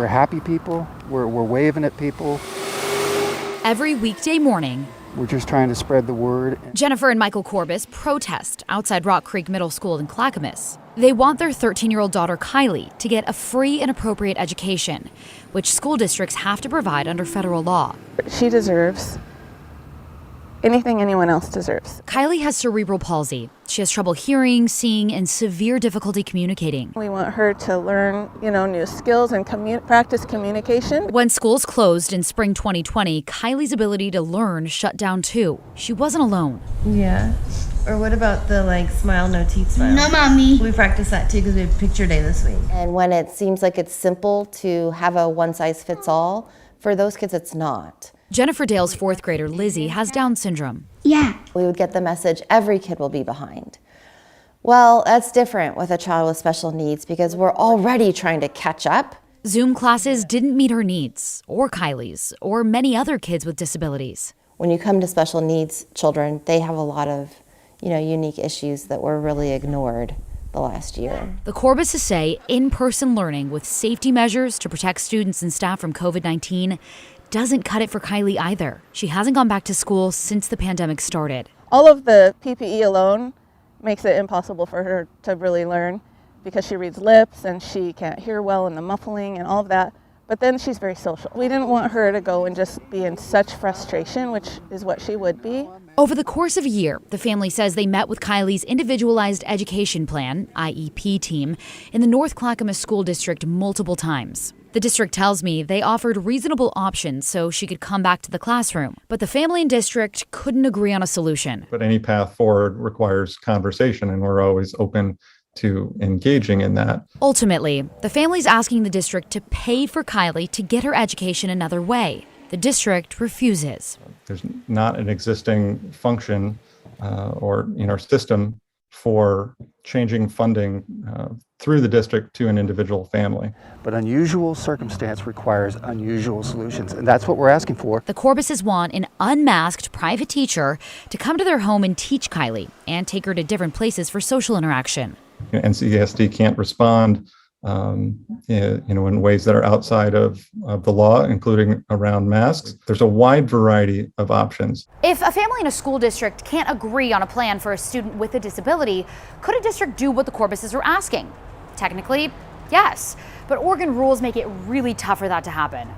We're happy people. We're waving at people. Every weekday morning, we're just trying to spread the word. Jennifer and Michael Corbus protest outside Rock Creek Middle School in Clackamas. They want their 13-year-old daughter, Kylie, to get a free and appropriate education, which school districts have to provide under federal law. She deserves anything anyone else deserves. Kylie has cerebral palsy. She has trouble hearing, seeing, and severe difficulty communicating. We want her to learn, new skills and practice communication. When schools closed in spring 2020, Kylie's ability to learn shut down too. She wasn't alone. Yeah. Or what about the smile, no teeth smile? No, mommy. We practiced that too because we had picture day this week. And when it seems like it's simple to have a one-size-fits-all, for those kids it's not. Jennifer Dale's fourth grader, Lizzie, has Down syndrome. Yeah. We would get the message, every kid will be behind. Well, that's different with a child with special needs because we're already trying to catch up. Zoom classes didn't meet her needs, or Kylie's, or many other kids with disabilities. When you come to special needs children, they have a lot of, unique issues that were really ignored the last year. The Corbuses say in-person learning with safety measures to protect students and staff from COVID-19 doesn't cut it for Kylie either. She hasn't gone back to school since the pandemic started. All of the PPE alone makes it impossible for her to really learn because she reads lips and she can't hear well and the muffling and all of that. But then she's very social. We didn't want her to go and just be in such frustration, which is what she would be. Over the course of a year, the family says they met with Kylie's Individualized Education Plan, IEP team, in the North Clackamas School District multiple times. The district tells me they offered reasonable options so she could come back to the classroom, but the family and district couldn't agree on a solution. But any path forward requires conversation, and we're always open to engaging in that. Ultimately, the family's asking the district to pay for Kylie to get her education another way. The district refuses. There's not an existing function or in our system for changing funding through the district to an individual family. But unusual circumstance requires unusual solutions, and that's what we're asking for. The Corbuses want an unmasked private teacher to come to their home and teach Kylie and take her to different places for social interaction. NCESD can't respond in ways that are outside of the law, including around masks. There's a wide variety of options. If a family in a school district can't agree on a plan for a student with a disability, could a district do what the Corbuses are asking? Technically, yes, but Oregon rules make it really tough for that to happen.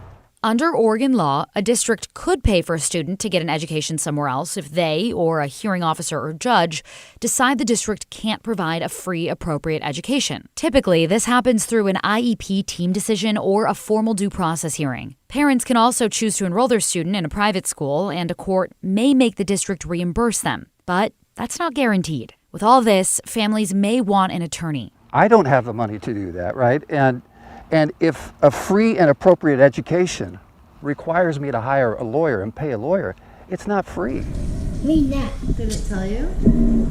Under Oregon law, a district could pay for a student to get an education somewhere else if they, or a hearing officer or judge, decide the district can't provide a free, appropriate education. Typically, this happens through an IEP team decision or a formal due process hearing. Parents can also choose to enroll their student in a private school, and a court may make the district reimburse them. But that's not guaranteed. With all this, families may want an attorney. I don't have the money to do that, right? And if a free and appropriate education requires me to hire a lawyer and pay a lawyer, it's not free. Me that. Did it tell you?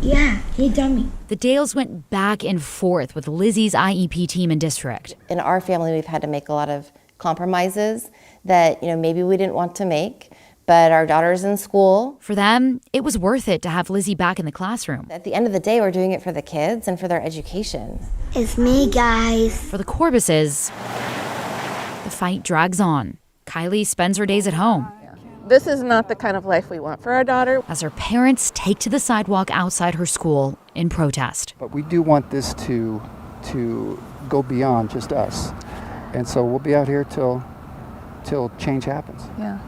Yeah, he told me. The Dales went back and forth with Lizzie's IEP team and district. In our family, we've had to make a lot of compromises that, maybe we didn't want to make, but our daughter's in school. For them, it was worth it to have Lizzie back in the classroom. At the end of the day, we're doing it for the kids and for their education. It's me, guys. For the Corbuses, the fight drags on. Kylie spends her days at home. This is not the kind of life we want for our daughter. As her parents take to the sidewalk outside her school in protest. But we do want this to go beyond just us. And so we'll be out here till change happens. Yeah.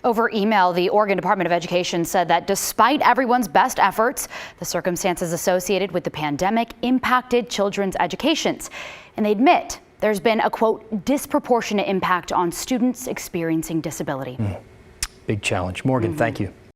Over email, the Oregon Department of Education said that despite everyone's best efforts, the circumstances associated with the pandemic impacted children's educations. And they admit there's been a, quote, disproportionate impact on students experiencing disability. Big challenge. Morgan, thank you.